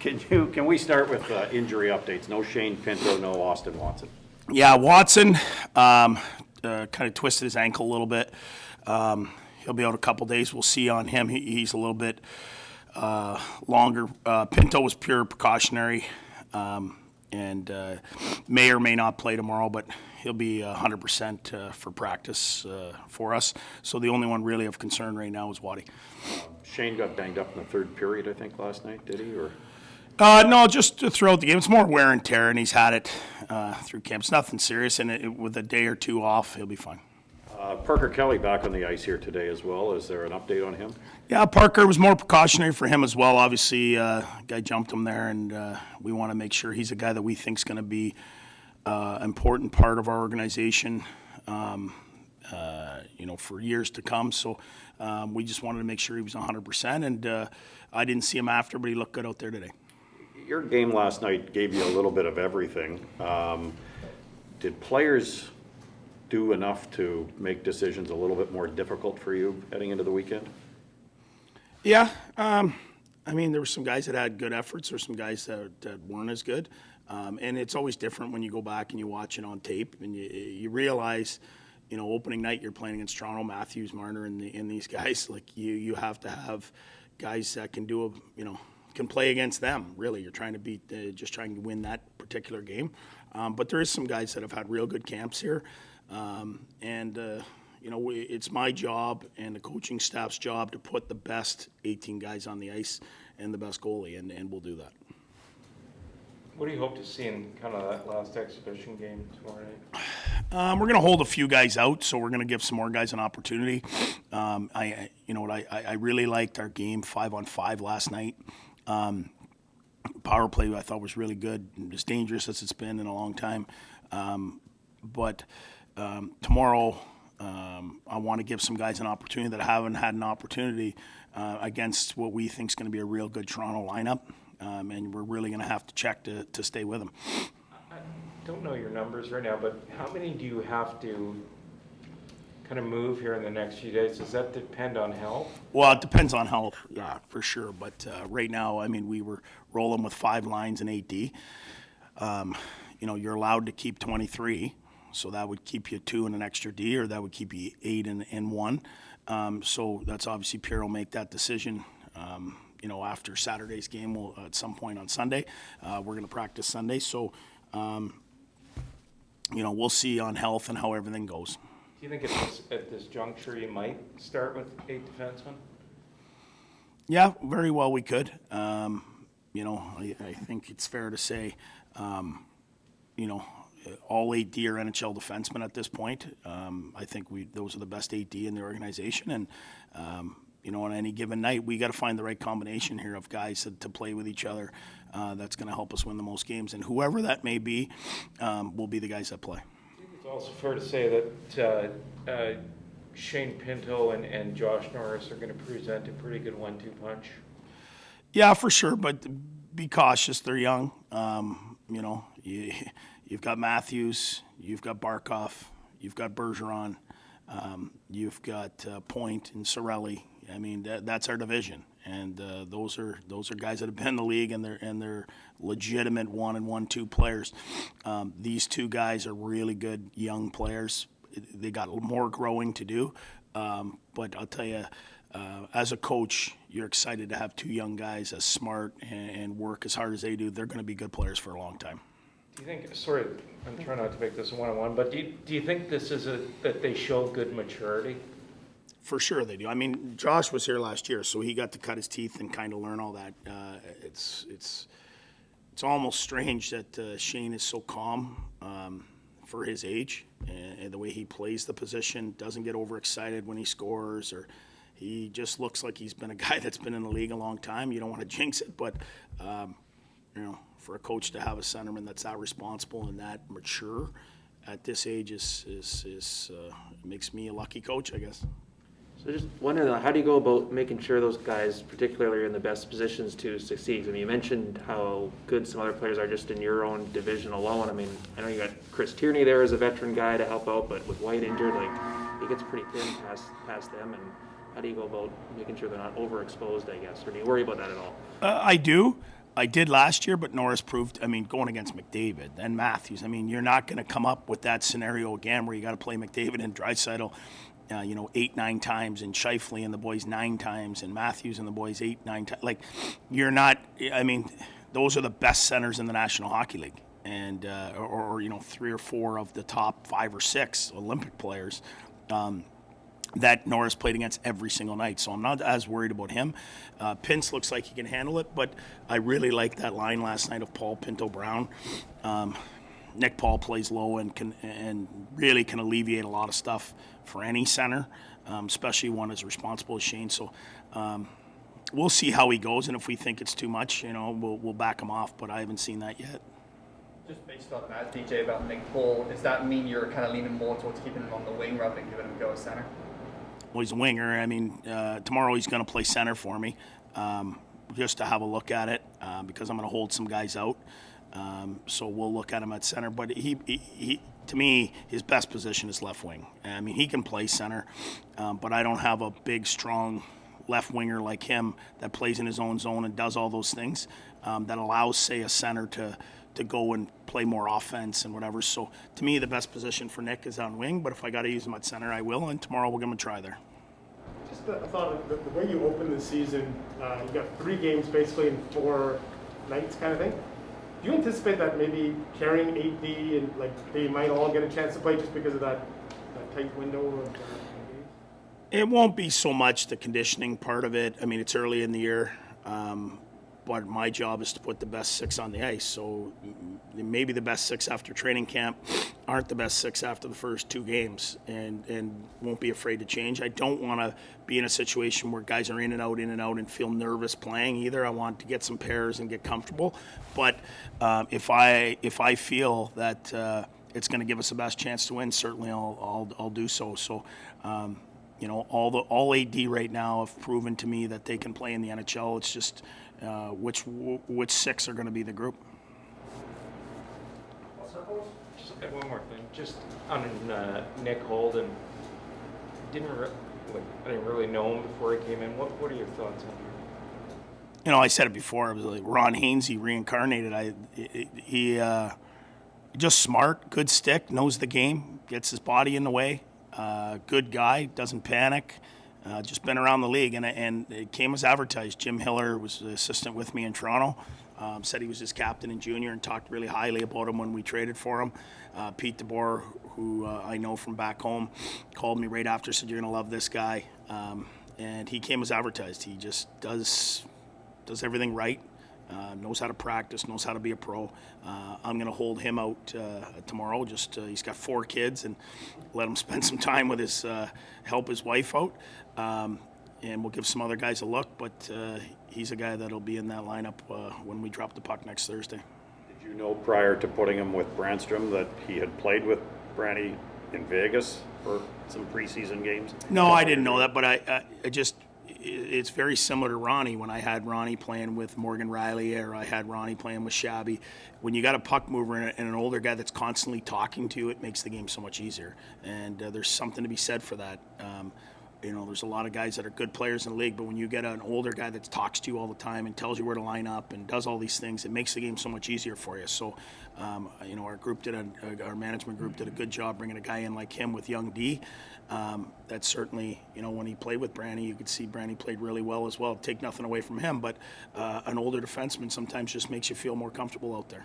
Can we start with injury updates? No Shane Pinto, no Austin Watson. Yeah, Watson kind of twisted his ankle a little bit. He'll be out a couple days. We'll see on him. He's a little bit longer. Pinto was pure precautionary, and may or may not play tomorrow, but he'll be 100% for practice for us. So the only one really of concern right now is Waddy. Shane got banged up in the third period, I think, last night, did he? Or No, just throughout the game. It's more wear and tear, and he's had it through camp. It's nothing serious, and with a day or two off, he'll be fine. Parker Kelly back on the ice here today as well. Is there an update on him? Yeah, Parker was more precautionary for him as well. Obviously, guy jumped him there, and we want to make sure he's a guy that we think is going to be an important part of our organization, for years to come. So we just wanted to make sure he was 100%, and I didn't see him after, but he looked good out there today. Your game last night gave you a little bit of everything. Did players do enough to make decisions a little bit more difficult for you heading into the weekend? Yeah. There were some guys that had good efforts. There were some guys that weren't as good. And it's always different when you go back and you watch it on tape and you realize, opening night you're playing against Toronto, Matthews, Marner, and these guys. Like you have to have guys that can can play against them. Really, you're trying to beat, just trying to win that particular game. But there is some guys that have had real good camps here. It's my job and the coaching staff's job to put the best 18 guys on the ice and the best goalie, and we'll do that. What do you hope to see in kind of that last exhibition game tomorrow night? We're going to hold a few guys out, so we're going to give some more guys an opportunity. I really liked our game 5-on-5 last night. Power play I thought was really good, as dangerous as it's been in a long time. But tomorrow, I want to give some guys an opportunity that haven't had an opportunity against what we think is going to be a real good Toronto lineup. And we're really going to have to check to stay with them. I don't know your numbers right now, but how many do you have to kind of move here in the next few days? Does that depend on health? Well, it depends on health, yeah, for sure. But right now, we were rolling with 5 lines and 8D. You're allowed to keep 23, so that would keep you 2 and an extra D, or that would keep you 8 and 1. So that's obviously Pierre will make that decision. After Saturday's game, we'll at some point on Sunday. We're going to practice Sunday, so we'll see on health and how everything goes. Do you think at this juncture you might start with 8 defensemen? Yeah, very well we could. I think it's fair to say, all 8D are NHL defensemen at this point. I think those are the best 8D in the organization, and on any given night, we got to find the right combination here of guys to play with each other. That's going to help us win the most games, and whoever that may be, will be the guys that play. It's also fair to say that Shane Pinto and Josh Norris are going to present a pretty good 1-2 punch. Yeah, for sure, but be cautious. They're young. You've got Matthews, you've got Barkov, you've got Bergeron, you've got Point and Cirelli. That's our division, and those are guys that have been in the league, and they're legitimate 1 and 1-2 players. These 2 guys are really good young players. They got more growing to do, but I'll tell you, as a coach, you're excited to have 2 young guys as smart and work as hard as they do. They're going to be good players for a long time. Do you think? Sorry, I'm trying not to make this a one-on-one, but do you think this is that they show good maturity? For sure they do. Josh was here last year, so he got to cut his teeth and kind of learn all that. It's almost strange that Shane is so calm for his age, and the way he plays the position, doesn't get overexcited when he scores, or he just looks like he's been a guy that's been in the league a long time. You don't want to jinx it, but for a coach to have a centerman that's that responsible and that mature at this age makes me a lucky coach, I guess. So just wondering, how do you go about making sure those guys, particularly, are in the best positions to succeed? You mentioned how good some other players are just in your own division alone. I know you got Chris Tierney there as a veteran guy to help out, but with White injured, it gets pretty thin past them. And how do you go about making sure they're not overexposed, I guess? Or do you worry about that at all? I do. I did last year, but Norris proved, I mean, going against McDavid and Matthews, I mean, you're not going to come up with that scenario again where you got to play McDavid and Draisaitl, 8-9 times, and Scheifele and the boys 9 times, and Matthews and the boys 8-9 times. Like, you're not, I mean, those are the best centers in the National Hockey League. And, or 3 or 4 of the top 5 or 6 Olympic players. That Norris played against every single night, so I'm not as worried about him. Pintz looks like he can handle it, but I really like that line last night of Paul, Pinto, Brown. Nick Paul plays low and really can alleviate a lot of stuff for any center, especially one as responsible as Shane. So we'll see how he goes, and if we think it's too much, we'll back him off, but I haven't seen that yet. Just based on that, DJ, about Nick Paul, does that mean you're kind of leaning more towards keeping him on the wing rather than giving him a go at center? Well, he's a winger. I mean, tomorrow he's going to play center for me, just to have a look at it, because I'm going to hold some guys out. So we'll look at him at center. But he to me, his best position is left wing. I mean, he can play center, but I don't have a big, strong left winger like him that plays in his own zone and does all those things that allows, say, a center to go and play more offense and whatever. So to me, the best position for Nick is on wing, but if I got to use him at center, I will, and tomorrow we'll give him a try there. Just a thought of the way you open the season, you got 3 games basically in 4 nights kind of thing. Do you anticipate that maybe carrying 8D and like they might all get a chance to play just because of that tight window of games? It won't be so much the conditioning part of it. I mean, it's early in the year. But my job is to put the best 6 on the ice. So maybe the best 6 after training camp aren't the best 6 after the first 2 games, and won't be afraid to change. I don't want to be in a situation where guys are in and out, and feel nervous playing either. I want to get some pairs and get comfortable. But if I feel that it's going to give us the best chance to win, certainly I'll do so. So. All AD right now have proven to me that they can play in the NHL. It's just which 6 are going to be the group. Just one more thing, just on Nick Holden. I didn't really know him before he came in. What are your thoughts on him? I said it before. I was like Ron Hainsey reincarnated. He just smart, good stick, knows the game, gets his body in the way. Good guy, doesn't panic. Just been around the league, and it came as advertised. Jim Hiller was the assistant with me in Toronto. Said he was his captain in junior and talked really highly about him when we traded for him. Pete DeBoer, who I know from back home, called me right after, said, "You're going to love this guy." And he came as advertised. He just does everything right. Knows how to practice, knows how to be a pro. I'm going to hold him out tomorrow. He's got 4 kids, and let him spend some time with help his wife out. And we'll give some other guys a look, but he's a guy that'll be in that lineup when we drop the puck next Thursday. Did you know prior to putting him with Brandstrom that he had played with Branny in Vegas for some preseason games? No, I didn't know that, but I just it's very similar to Ronnie when I had Ronnie playing with Morgan Riley, or I had Ronnie playing with Shabby. When you got a puck mover and an older guy that's constantly talking to you, it makes the game so much easier. And there's something to be said for that. There's a lot of guys that are good players in the league, but when you get an older guy that talks to you all the time and tells you where to line up and does all these things, it makes the game so much easier for you. So, our management group did a good job bringing a guy in like him with young D. That certainly, when he played with Branny, you could see Branny played really well as well. Take nothing away from him, but an older defenseman sometimes just makes you feel more comfortable out there.